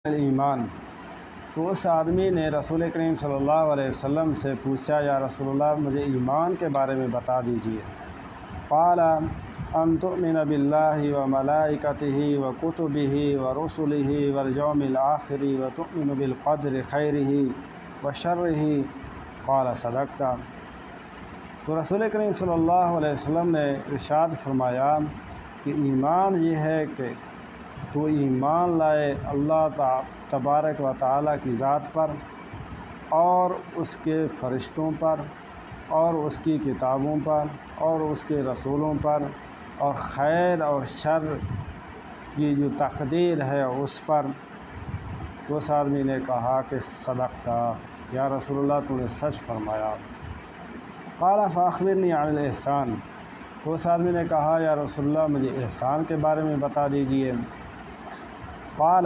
ایمان۔ تو اس آدمی نے رسول کریم صلی اللہ علیہ وسلم سے پوچھا، یا رسول اللہ مجھے ایمان کے بارے میں بتا دیجیے۔ قال ان تؤمن باللہ وملائکتہ وکتبہ ورسلہ والیوم الآخر وتؤمن بالقدر خیرہ وشرہ۔ قال صدقت۔ تو رسول کریم صلی اللہ علیہ وسلم نے ارشاد فرمایا کہ ایمان یہ ہے کہ تو ایمان لائے اللہ تبارک و تعالیٰ کی ذات پر اور اس کے فرشتوں پر اور اس کی کتابوں پر اور اس کے رسولوں پر اور خیر اور شر کی جو تقدیر ہے اس پر۔ تو اس آدمی نے کہا کہ صدقت، یا رسول اللہ تو نے سچ فرمایا۔ قال فاخبرنی عن الاحسان۔ تو اس آدمی نے کہا، یا رسول اللہ مجھے احسان کے بارے میں بتا دیجیے۔ قال